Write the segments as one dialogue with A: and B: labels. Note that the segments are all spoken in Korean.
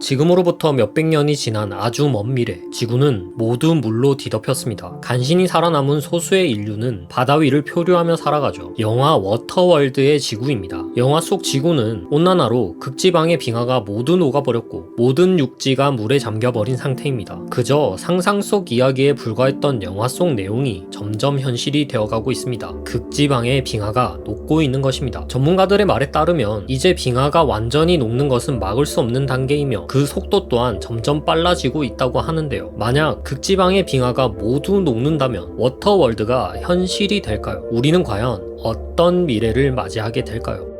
A: 지금으로부터 몇백 년이 지난 아주 먼 미래, 지구는 모두 물로 뒤덮였습니다. 간신히 살아남은 소수의 인류는 바다 위를 표류하며 살아가죠. 영화 워터월드의 지구입니다. 영화 속 지구는 온난화로 극지방의 빙하가 모두 녹아버렸고 모든 육지가 물에 잠겨버린 상태입니다. 그저 상상 속 이야기에 불과했던 영화 속 내용이 점점 현실이 되어가고 있습니다. 극지방의 빙하가 녹고 있는 것입니다. 전문가들의 말에 따르면 이제 빙하가 완전히 녹는 것은 막을 수 없는 단계이며 그 속도 또한 점점 빨라지고 있다고 하는데요. 만약 극지방의 빙하가 모두 녹는다면 워터월드가 현실이 될까요? 우리는 과연 어떤 미래를 맞이하게 될까요?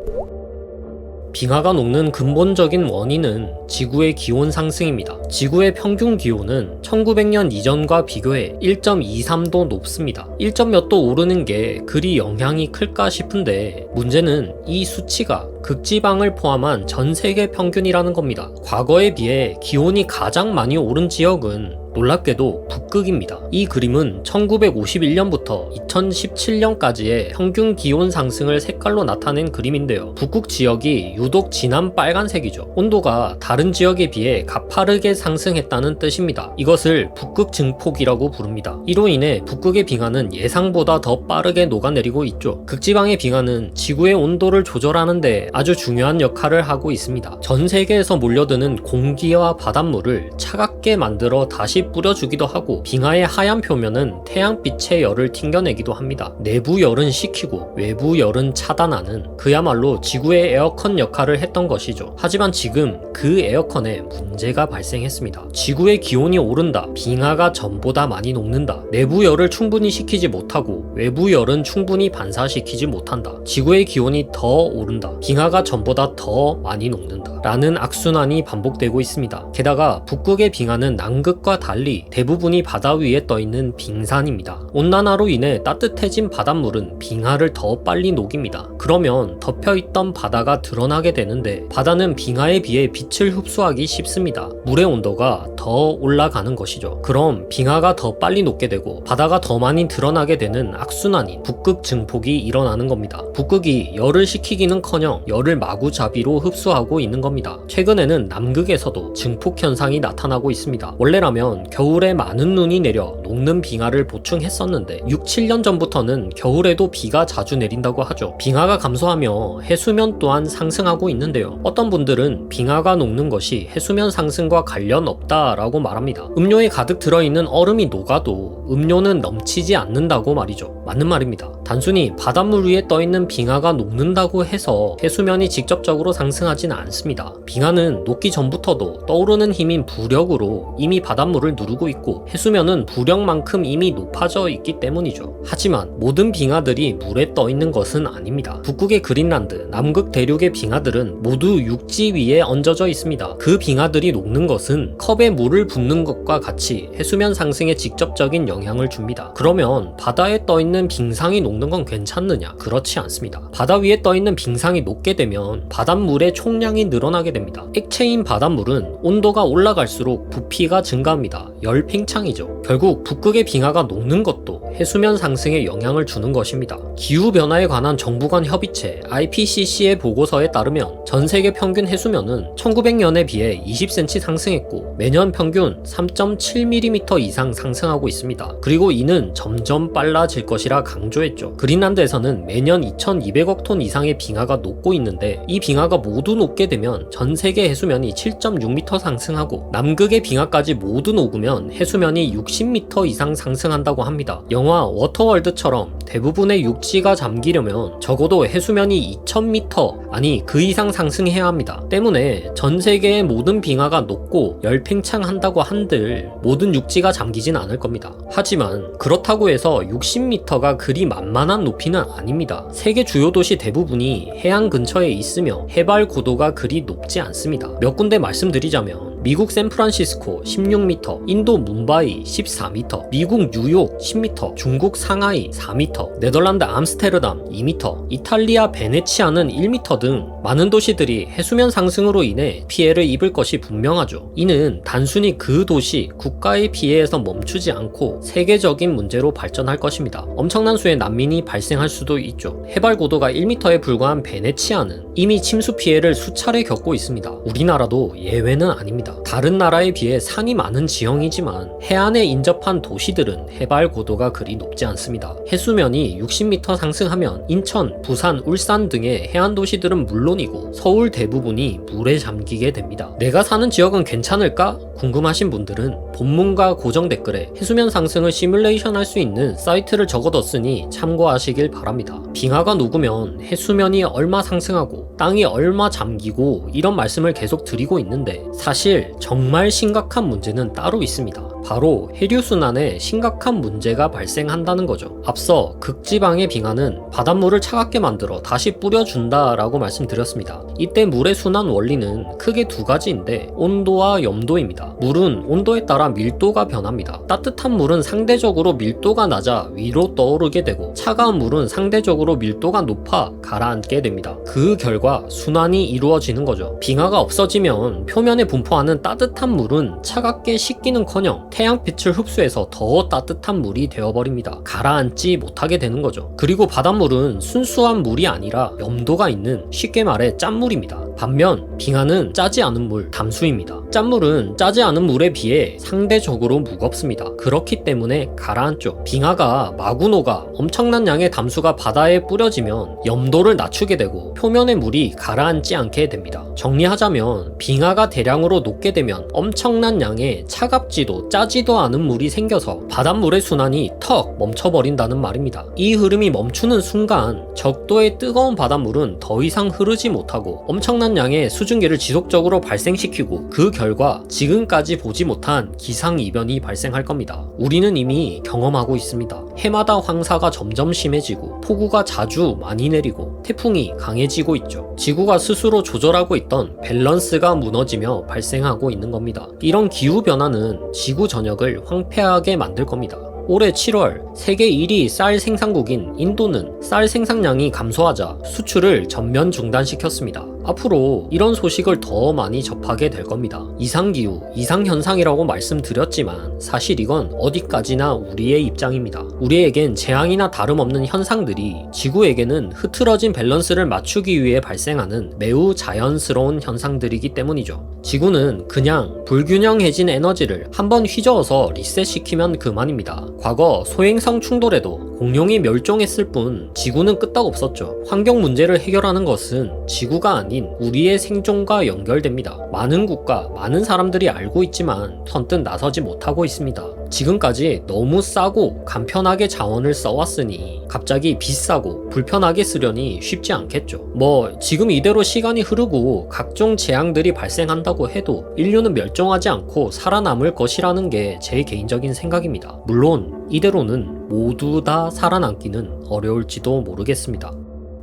A: 빙하가 녹는 근본적인 원인은 지구의 기온 상승입니다. 지구의 평균 기온은 1900년 이전과 비교해 1.23도 높습니다. 1점 몇 도 오르는 게 그리 영향이 클까 싶은데 문제는 이 수치가 극지방을 포함한 전 세계 평균이라는 겁니다. 과거에 비해 기온이 가장 많이 오른 지역은 놀랍게도 북극입니다. 이 그림은 1951년부터 2017년까지의 평균 기온 상승을 색깔로 나타낸 그림인데요. 북극 지역이 유독 진한 빨간색이죠. 온도가 다른 지역에 비해 가파르게 상승했다는 뜻입니다. 이것을 북극 증폭이라고 부릅니다. 이로 인해 북극의 빙하는 예상보다 더 빠르게 녹아내리고 있죠. 극지방의 빙하는 지구의 온도를 조절하는데 아주 중요한 역할을 하고 있습니다. 전 세계에서 몰려드는 공기와 바닷물을 차갑게 만들어 다시 뿌려주기도 하고 빙하의 하얀 표면은 태양빛의 열을 튕겨내기도 합니다. 내부 열은 식히고 외부 열은 차단하는 그야말로 지구의 에어컨 역할을 했던 것이죠. 하지만 지금 그 에어컨에 문제가 발생했습니다. 지구의 기온이 오른다. 빙하가 전보다 많이 녹는다. 내부 열을 충분히 식히지 못하고 외부 열은 충분히 반사시키지 못한다. 지구의 기온이 더 오른다. 빙하가 전보다 더 많이 녹는다. 라는 악순환이 반복되고 있습니다. 게다가 북극의 빙하는 남극과 달리 대부분이 바다 위에 떠있는 빙산입니다. 온난화로 인해 따뜻해진 바닷물은 빙하를 더 빨리 녹입니다. 그러면 덮여있던 바다가 드러나게 되는데 바다는 빙하에 비해 빛을 흡수하기 쉽습니다. 물의 온도가 더 올라가는 것이죠. 그럼 빙하가 더 빨리 녹게 되고 바다가 더 많이 드러나게 되는 악순환인 북극 증폭이 일어나는 겁니다. 북극이 열을 식히기는커녕 열을 마구잡이로 흡수하고 있는 겁니다. 최근에는 남극에서도 증폭 현상이 나타나고 있습니다. 원래라면 겨울에 많은 눈이 내려 녹는 빙하를 보충했었는데 6, 7년 전부터는 겨울에도 비가 자주 내린다고 하죠. 빙하가 감소하며 해수면 또한 상승하고 있는데요. 어떤 분들은 빙하가 녹는 것이 해수면 상승과 관련 없다라고 말합니다. 음료에 가득 들어있는 얼음이 녹아도 음료는 넘치지 않는다고 말이죠. 맞는 말입니다. 단순히 바닷물 위에 떠있는 빙하가 녹는다고 해서 해수면이 직접적으로 상승하지는 않습니다. 빙하는 녹기 전부터도 떠오르는 힘인 부력으로 이미 바닷물을 누르고 있고 해수면은 부력만큼 이미 높아져 있기 때문이죠. 하지만 모든 빙하들이 물에 떠있는 것은 아닙니다. 북극의 그린란드, 남극 대륙의 빙하들은 모두 육지 위에 얹어져 있습니다. 그 빙하들이 녹는 것은 컵에 물을 붓는 것과 같이 해수면 상승에 직접적인 영향을 줍니다. 그러면 바다에 떠있는 빙상이 녹는 건 괜찮느냐? 그렇지 않습니다. 바다 위에 떠있는 빙상이 녹게 되면 바닷물의 총량이 늘어나게 됩니다. 액체인 바닷물은 온도가 올라갈수록 부피가 증가합니다. 열 팽창이죠. 결국 북극의 빙하가 녹는 것도 해수면 상승에 영향을 주는 것입니다. 기후변화에 관한 정부 간 협의체 IPCC의 보고서에 따르면 전 세계 평균 해수면은 1900년에 비해 20cm 상승했고 매년 평균 3.7mm 이상 상승하고 있습니다. 그리고 이는 점점 빨라질 것이라 강조했죠. 그린란드에서는 매년 2200억 톤 이상의 빙하가 녹고 있는데 이 빙하가 모두 녹게 되면 전 세계 해수면이 7.6m 상승하고 남극의 빙하까지 모두 녹으면 해수면이 60m 이상 상승한다고 합니다. 영화 워터월드처럼 대부분의 육지가 잠기려면 적어도 해수면이 2000m 아니 그 이상 상승해야 합니다. 때문에 전 세계의 모든 빙하가 녹고 열팽창한다고 한들 모든 육지가 잠기진 않을 겁니다. 하지만 그렇다고 해서 60m가 그리 만만한 높이는 아닙니다. 세계 주요 도시 대부분이 해안 근처에 있으며 해발 고도가 그리 높지 않습니다. 몇 군데 말씀드리자면 미국 샌프란시스코 16m, 인도 뭄바이 14m, 미국 뉴욕 10m, 중국 상하이 4m, 2m, 네덜란드 암스테르담 2m, 이탈리아 베네치아는 1m 등 많은 도시들이 해수면 상승으로 인해 피해를 입을 것이 분명하죠. 이는 단순히 그 도시, 국가의 피해에서 멈추지 않고 세계적인 문제로 발전할 것입니다. 엄청난 수의 난민이 발생할 수도 있죠. 해발 고도가 1m에 불과한 베네치아는 이미 침수 피해를 수차례 겪고 있습니다. 우리나라도 예외는 아닙니다. 다른 나라에 비해 산이 많은 지형이지만 해안에 인접한 도시들은 해발 고도가 그리 높지 않습니다. 해수면이 60m 상승하면 인천, 부산, 울산 등의 해안 도시들은 물론이고 서울 대부분이 물에 잠기게 됩니다. 내가 사는 지역은 괜찮을까? 궁금하신 분들은 본문과 고정 댓글에 해수면 상승을 시뮬레이션 할 수 있는 사이트를 적어뒀으니 참고하시길 바랍니다. 빙하가 녹으면 해수면이 얼마 상승하고 땅이 얼마 잠기고 이런 말씀을 계속 드리고 있는데 사실 정말 심각한 문제는 따로 있습니다. 바로 해류순환에 심각한 문제가 발생한다는 거죠. 앞서 극지방의 빙하는 바닷물을 차갑게 만들어 다시 뿌려준다라고 말씀드렸습니다. 이때 물의 순환 원리는 크게 두 가지인데 온도와 염도입니다. 물은 온도에 따라 밀도가 변합니다. 따뜻한 물은 상대적으로 밀도가 낮아 위로 떠오르게 되고 차가운 물은 상대적으로 밀도가 높아 가라앉게 됩니다. 그 결과 순환이 이루어지는 거죠. 빙하가 없어지면 표면에 분포하는 따뜻한 물은 차갑게 식기는커녕 태양빛을 흡수해서 더 따뜻한 물이 되어버립니다. 가라앉지 못하게 되는 거죠. 그리고 바닷물은 순수한 물이 아니라 염도가 있는, 쉽게 말해 짠물입니다. 반면 빙하는 짜지 않은 물, 담수입니다. 짠물은 짜지 않은 물에 비해 상대적으로 무겁습니다. 그렇기 때문에 가라앉죠. 빙하가 마구 녹아 엄청난 양의 담수가 바다에 뿌려지면 염도를 낮추게 되고 표면의 물이 가라앉지 않게 됩니다. 정리하자면 빙하가 대량으로 녹게 되면 엄청난 양의 차갑지도 짜지도 않은 물이 생겨서 바닷물의 순환이 턱 멈춰버린다는 말입니다. 이 흐름이 멈추는 순간 적도의 뜨거운 바닷물은 더 이상 흐르지 못하고 엄청난 양의 수증기를 지속적으로 발생시키고 그 결과 지금까지 보지 못한 기상이변이 발생할 겁니다. 우리는 이미 경험하고 있습니다. 해마다 황사가 점점 심해지고 폭우가 자주 많이 내리고 태풍이 강해지고 있죠. 지구가 스스로 조절하고 있던 밸런스가 무너지며 발생하고 있는 겁니다. 이런 기후변화는 지구 전역을 황폐하게 만들 겁니다. 올해 7월 세계 1위 쌀 생산국인 인도는 쌀 생산량이 감소하자 수출을 전면 중단시켰습니다. 앞으로 이런 소식을 더 많이 접하게 될 겁니다. 이상기후, 이상현상이라고 말씀드렸지만 사실 이건 어디까지나 우리의 입장입니다. 우리에겐 재앙이나 다름없는 현상들이 지구에게는 흐트러진 밸런스를 맞추기 위해 발생하는 매우 자연스러운 현상들이기 때문이죠. 지구는 그냥 불균형해진 에너지를 한번 휘저어서 리셋시키면 그만입니다. 과거 소행성 충돌에도 공룡이 멸종했을 뿐 지구는 끄떡없었죠. 환경 문제를 해결하는 것은 지구가 아닌 우리의 생존과 연결됩니다. 많은 국가, 많은 사람들이 알고 있지만 선뜻 나서지 못하고 있습니다. 지금까지 너무 싸고 간편하게 자원을 써왔으니 갑자기 비싸고 불편하게 쓰려니 쉽지 않겠죠. 지금 이대로 시간이 흐르고 각종 재앙들이 발생한다고 해도 인류는 멸종하지 않고 살아남을 것이라는 게 제 개인적인 생각입니다. 물론 이대로는 모두 다 살아남기는 어려울지도 모르겠습니다.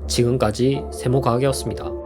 A: 지금까지 세모과학이었습니다.